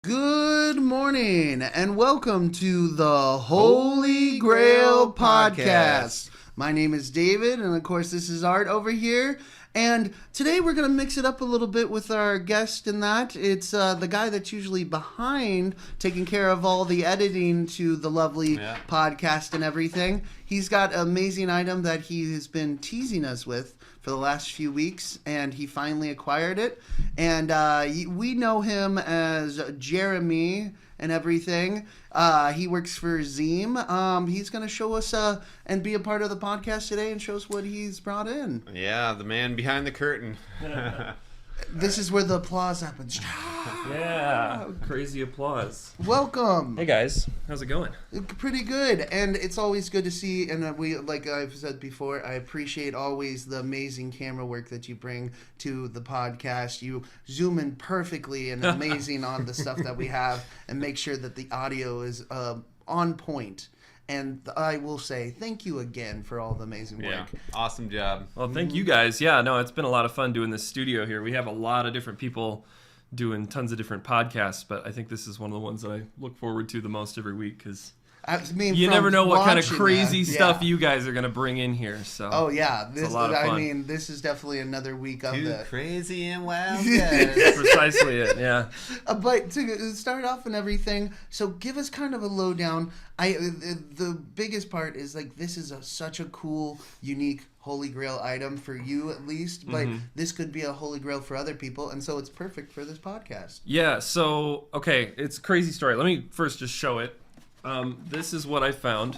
Good morning and welcome to the Holy Grail Podcast. My name is David and of course this is Art over here. And today we're going to mix it up a little bit with our guest in that. It's the guy that's usually behind taking care of all the editing to the lovely podcast and everything. He's got an amazing item that he has been teasing us with for the last few weeks, and he finally acquired it. And we know him as Jeremy and everything. He works for Zeem. He's going to show us and be a part of the podcast today and show us what he's brought in. Yeah, the man behind the curtain. This is where the applause happens. Yeah, crazy applause. Welcome. Hey guys, how's it going? Pretty good, and it's always good to see. And we, like I've said before, I appreciate always the amazing camera work that you bring to the podcast. You zoom in perfectly and amazing on the stuff that we have, and make sure that the audio is on point. And I will say thank you again for all the amazing work. Yeah, awesome job. Well, thank you guys. Yeah, no, it's been a lot of fun doing this studio here. We have a lot of different people doing tons of different podcasts, but I think this is one of the ones that I look forward to the most every week because you never know what kind of crazy stuff you guys are going to bring in here. So oh yeah, it's a lot of fun. I mean, this is definitely another week of Too the crazy and wild. Precisely it. Yeah. But to start off and everything, so give us kind of a lowdown. The biggest part is like this is such a cool, unique Holy Grail item for you at least, but this could be a Holy Grail for other people, and so it's perfect for this podcast. Yeah. So okay, it's a crazy story. Let me first just show it. This is what I found.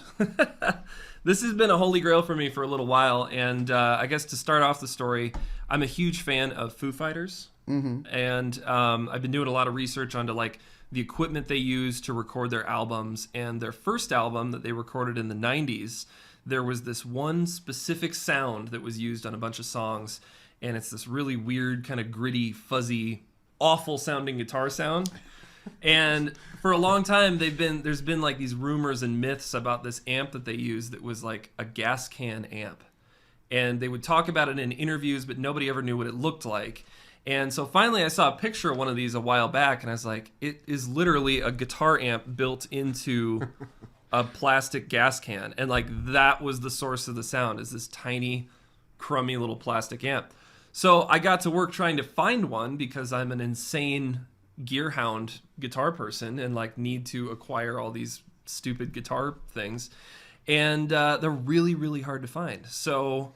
This has been a Holy Grail for me for a little while, and I guess to start off the story, I'm a huge fan of Foo Fighters, and I've been doing a lot of research onto like the equipment they use to record their albums. And their first album that they recorded in the 90s, there was this one specific sound that was used on a bunch of songs, and it's this really weird, kind of gritty, fuzzy, awful sounding guitar sound. And for a long time, there's been like these rumors and myths about this amp that they used that was like a gas can amp. And they would talk about it in interviews, but nobody ever knew what it looked like. And so finally I saw a picture of one of these a while back, and I was like, it is literally a guitar amp built into a plastic gas can. And like that was the source of the sound, is this tiny, crummy little plastic amp. So I got to work trying to find one because I'm an insane gearhound guitar person and like need to acquire all these stupid guitar things. And they're really, really hard to find. So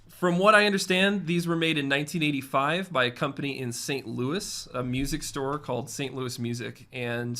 from what I understand, these were made in 1985 by a company in St. Louis, a music store called St. Louis Music. And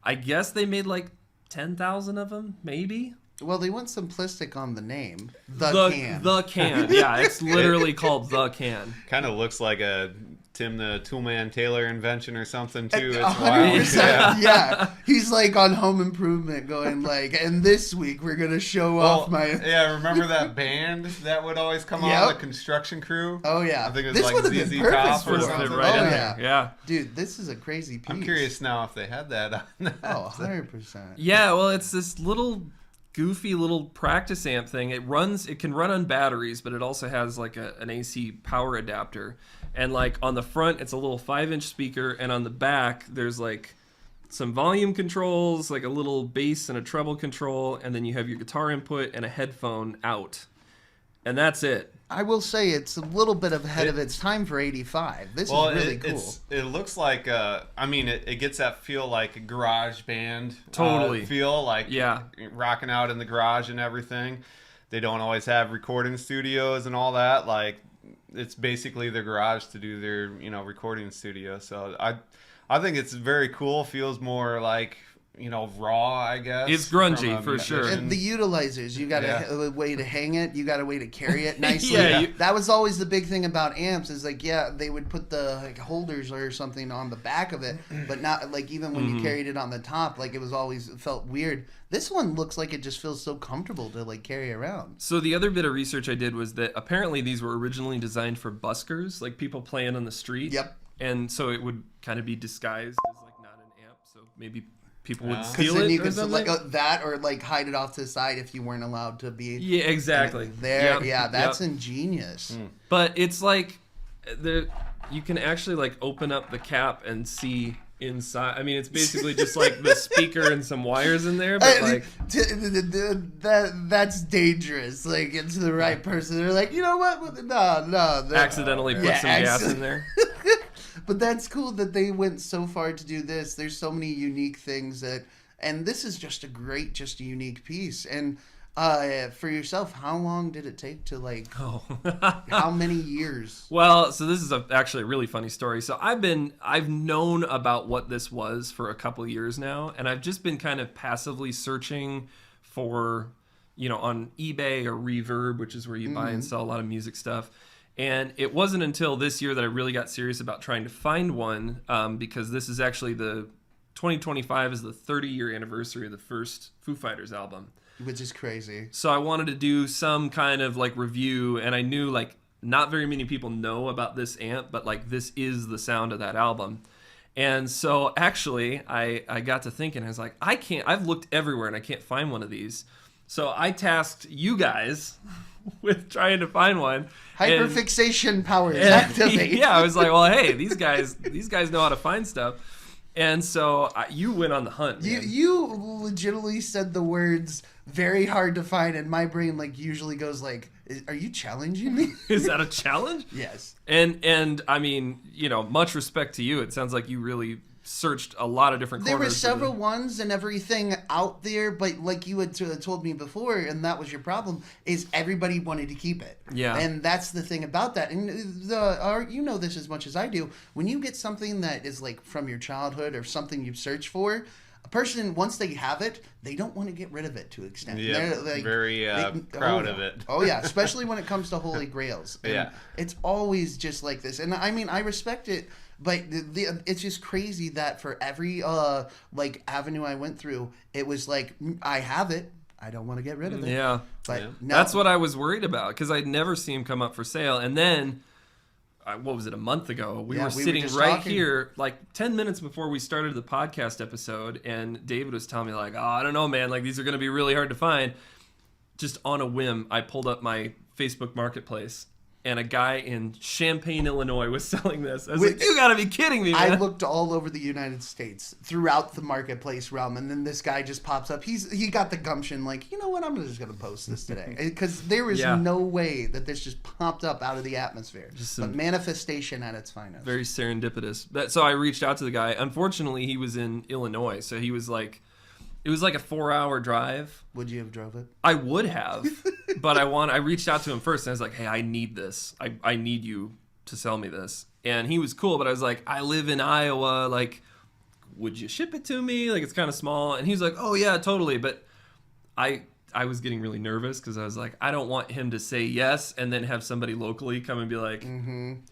I guess they made like 10,000 of them, maybe. Well, they went simplistic on the name. The Can. The Can. Yeah, it's literally called The Can. Kind of looks like a Tim the Toolman Taylor invention or something too. It's 100%, wild. yeah. He's like on Home Improvement going like, and this week we're going to show off my... Yeah, remember that band that would always come on, the construction crew? Oh, yeah. I think it was this like would have been ZZ perfect Top for or something. something. Right in yeah. there. Yeah. Dude, this is a crazy piece. I'm curious now if they had that on. Oh, 100%. Yeah, well, it's this little goofy little practice amp thing. It can run on batteries, but it also has like an AC power adapter. And like on the front, it's a little 5-inch speaker, and on the back, there's like some volume controls, like a little bass and a treble control, and then you have your guitar input and a headphone out. And that's it. I will say it's a little bit ahead of its time for 85. This is really cool. It looks like, it gets that feel like a garage band Totally. feel, like rocking out in the garage and everything. They don't always have recording studios and all that. Like, it's basically their garage to do their, recording studio. So I think it's very cool. Feels more like, raw, I guess. It's grungy for sure. And the utilizers, you got a way to hang it, you got a way to carry it nicely. Yeah. That was always the big thing about amps is like, they would put the holders or something on the back of it, but not like even when you carried it on the top, like it was always felt weird. This one looks like it just feels so comfortable to like carry around. So the other bit of research I did was that apparently these were originally designed for buskers, like people playing on the street. Yep. And so it would kind of be disguised as like not an amp, so maybe people would steal then it you or could something. that or like hide it off to the side if you weren't allowed to be. Yeah, exactly. There, Yep. yeah, that's ingenious. But it's like you can actually like open up the cap and see inside. I mean, it's basically just like the speaker and some wires in there, but like that's dangerous. Like, it's the right person. They're like, you know what? No. Accidentally put some gas in there. But that's cool that they went so far to do this. There's so many unique things and this is just a unique piece. And for yourself, how long did it take to how many years? Well, so this is actually a really funny story. So I've known about what this was for a couple of years now, and I've just been kind of passively searching for, on eBay or Reverb, which is where you buy and sell a lot of music stuff. And it wasn't until this year that I really got serious about trying to find one, because this is actually 2025 is the 30-year anniversary of the first Foo Fighters album. Which is crazy. So I wanted to do some kind of review, and I knew not very many people know about this amp, but this is the sound of that album. And so actually I got to thinking, I was like, I've looked everywhere and I can't find one of these. So I tasked you guys with trying to find one. Hyperfixation powers activate. Yeah, I was like, well, hey, these guys know how to find stuff. And so you went on the hunt. You legitimately said the words "very hard to find," and my brain usually goes "Are you challenging me?" Is that a challenge? Yes. And I mean, much respect to you. It sounds like you really searched a lot of different corners. There were several ones and everything out there, but like you had told me before, and that was your problem, is everybody wanted to keep it. Yeah. And that's the thing about that. And you know this as much as I do. When you get something that is from your childhood or something you've searched for, a person, once they have it, they don't want to get rid of it to an extent. Yeah, they're very proud of it. Oh, yeah, especially when it comes to Holy Grails. And yeah. It's always just like this. And I mean, I respect it, but it's just crazy that for every avenue I went through, it was I have it. I don't want to get rid of it. Yeah. But yeah. No. That's what I was worried about, because I'd never see him come up for sale. And then, what was it, a month ago? We were sitting right here, 10 minutes before we started the podcast episode, and David was telling me, oh, I don't know, man, these are going to be really hard to find. Just on a whim, I pulled up my Facebook Marketplace, and a guy in Champaign, Illinois was selling this. I was like, you gotta be kidding me, man. I looked all over the United States throughout the marketplace realm, and then this guy just pops up. He got the gumption, you know what, I'm just going to post this today. Because there was no way that this just popped up out of the atmosphere. But manifestation at its finest. Very serendipitous. So I reached out to the guy. Unfortunately, he was in Illinois, so he was it was a 4-hour drive. Would you have drove it? I would have, but I reached out to him first, and I was like, hey, I need this. I need you to sell me this. And he was cool, but I was like, I live in Iowa. Would you ship it to me? It's kind of small. And he was like, oh, yeah, totally. But I was getting really nervous because I was like, I don't want him to say yes and then have somebody locally come and be like,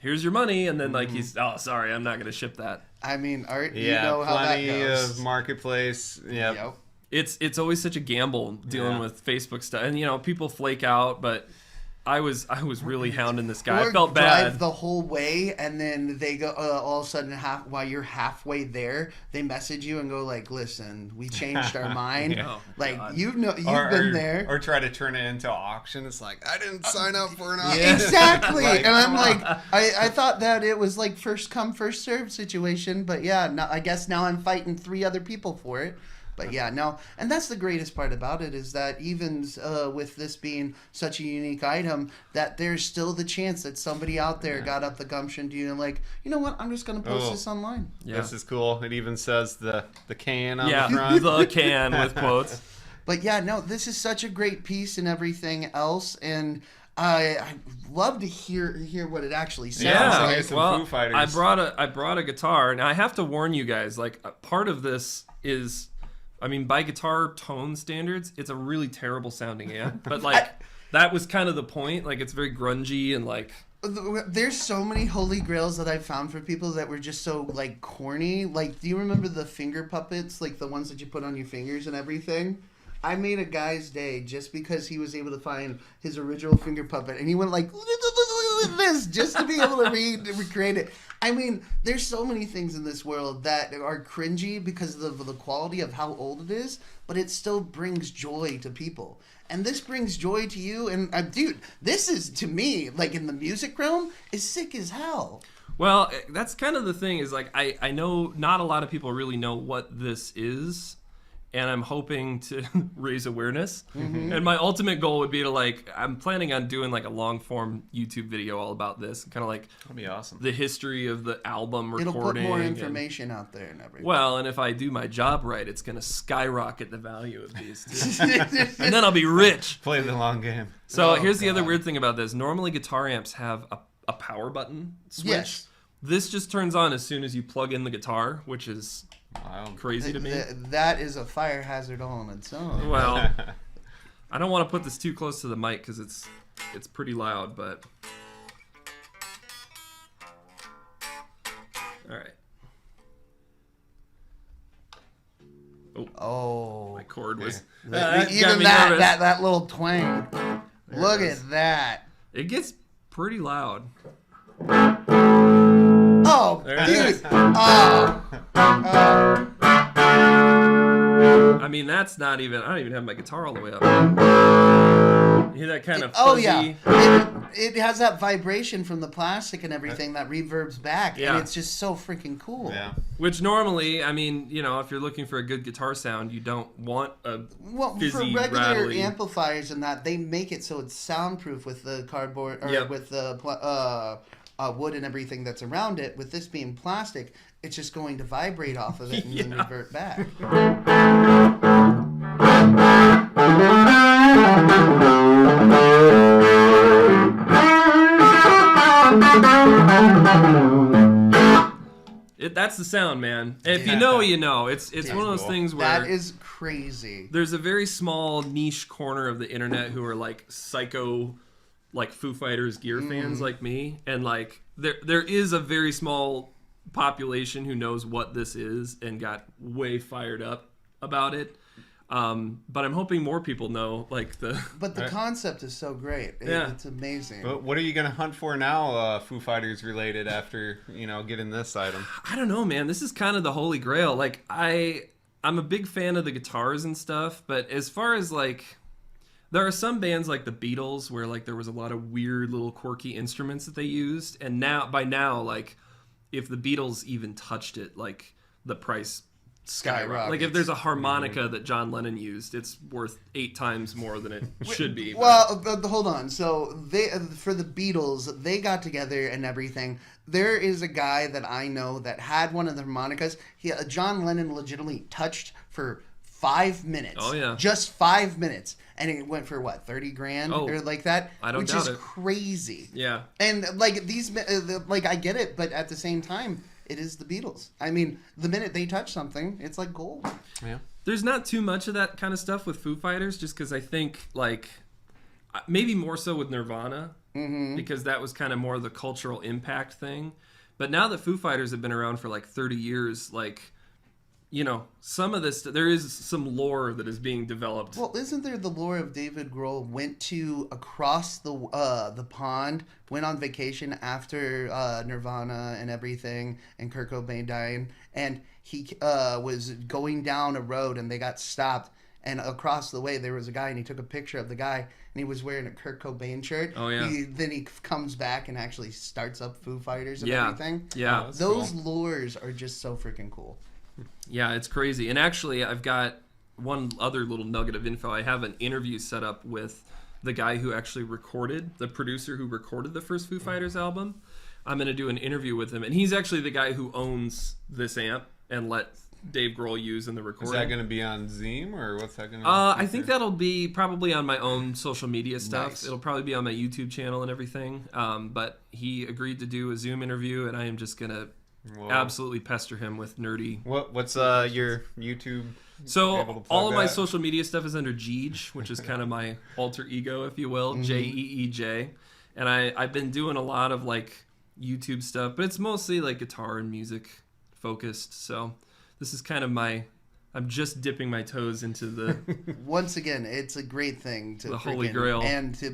here's your money. And then he's, oh, sorry, I'm not going to ship that. I mean, Art, you know how that goes. Plenty of marketplace. Yep. It's always such a gamble dealing with Facebook stuff, and people flake out. But I was really hounding this guy. Or I felt drive bad the whole way, and then they go all of a sudden while you're halfway there, they message you and go listen, we changed our mind. You've been there, or try to turn it into auction. It's I didn't sign up for an auction. Yeah. Exactly. And I'm I thought that it was first come first served situation, but I guess now I'm fighting 3 other people for it. But no, and that's the greatest part about it, is that even with this being such a unique item, that there's still the chance that somebody out there got up the gumption to you and you know what, I'm just going to post this online. Yeah. This is cool. It even says the can on the front. The can with quotes. But no, this is such a great piece and everything else, and I'd love to hear what it actually sounds like. Foo Fighters. I brought a guitar. Now I have to warn you guys, part of this is, I mean, by guitar tone standards, it's a really terrible sounding amp. But that was kind of the point. It's very grungy and There's so many holy grails that I found for people that were just so corny. Do you remember the finger puppets, the ones that you put on your fingers and everything? I made a guy's day just because he was able to find his original finger puppet, and he went this just to be able to recreate it. I mean, there's so many things in this world that are cringy because of the quality of how old it is, but it still brings joy to people. And this brings joy to you. And dude, this is, to me, in the music realm, is sick as hell. Well, that's kind of the thing is like I know not a lot of people really know what this is, and I'm hoping to raise awareness. Mm-hmm. And my ultimate goal would be to I'm planning on doing like a long form YouTube video all about this, kind of like That'd be awesome. the history of the album recording. It'll put more information out there and everything. Well, and if I do my job right, it's going to skyrocket the value of these too. And then I'll be rich. Play the long game. So here's the other weird thing about this. Normally guitar amps have a power button switch. Yes. This just turns on as soon as you plug in the guitar, which is Wow. crazy to me. That is a fire hazard all on its own. Well, I don't want to put this too close to the mic because it's pretty loud, but all right. Oh, My chord was even that little twang. Look at that. It gets pretty loud. Oh, There it dude. is. Oh. I mean, that's not even. I don't even have my guitar all the way up. You hear that kind of Oh fuzzy? yeah. It has that vibration from the plastic and everything that reverbs back, Yeah. and it's just so freaking cool. Yeah. Which normally, I mean, if you're looking for a good guitar sound, you don't want a Well, for fizzy, regular rattly. amplifiers and that, they make it so it's soundproof with the cardboard or Yep. with the wood and everything that's around it. With this being plastic, it's just going to vibrate off of it and then revert back. That's the sound, man. If you know, you know. It's one of those cool. things where That is crazy. there's a very small niche corner of the internet who are like psycho, like Foo Fighters gear fans like me, and like there is a very small population who knows what this is and got way fired up about it. But I'm hoping more people know like the. But the concept is so great. Yeah. It's amazing. But what are you gonna hunt for now, Foo Fighters related? After getting this item. I don't know, man. This is kind of the holy grail. Like I'm a big fan of the guitars and stuff, but as far as like, there are some bands like the Beatles where like there was a lot of weird little quirky instruments that they used, and by now like if the Beatles even touched it, like the price skyrockets. Like if there's a harmonica that John Lennon used, it's worth 8 times more than it should be. Well, hold on. So they for the Beatles, they got together and everything. There is a guy that I know that had one of the harmonicas. John Lennon legitimately touched for 5 minutes. Oh, yeah. Just 5 minutes, and it went for what, 30 grand or like that. I don't which doubt is it. crazy. Yeah. And like these, like I get it, but at the same time, it is the Beatles. I mean, the minute they touch something, it's like gold. Yeah. There's not too much of that kind of stuff with Foo Fighters, just because I think like maybe more so with Nirvana, because that was kind of more the cultural impact thing. But now that Foo Fighters have been around for like 30 years, like some of this, there is some lore that is being developed. Well, isn't there the lore of David Grohl went to across the pond, went on vacation after Nirvana and everything, and Kurt Cobain dying, and he was going down a road and they got stopped, and across the way there was a guy and he took a picture of the guy and he was wearing a Kurt Cobain shirt. Oh yeah. Then he comes back and actually starts up Foo Fighters and Yeah. everything. Yeah. That's Those cool. lures are just so freaking cool. Yeah, it's crazy. And actually, I've got one other little nugget of info. I have an interview set up with the guy who actually recorded, the producer who recorded the first Foo Fighters album. I'm going to do an interview with him. And he's actually the guy who owns this amp and let Dave Grohl use in the recording. Is that going to be on Zeme or what's that going to? I think that'll be probably on my own social media stuff. Nice. It'll probably be on my YouTube channel and everything. But he agreed to do a Zoom interview, and I am just going to absolutely pester him with nerdy. What's your YouTube? So able to plug all of my that? social media stuff is under Jeej, which is kind of my alter ego, if you will, Jeej. And I've been doing a lot of like YouTube stuff, but it's mostly like guitar and music focused. So this is kind of I'm just dipping my toes into the Once again, it's a great thing to The Holy freaking- Grail. and to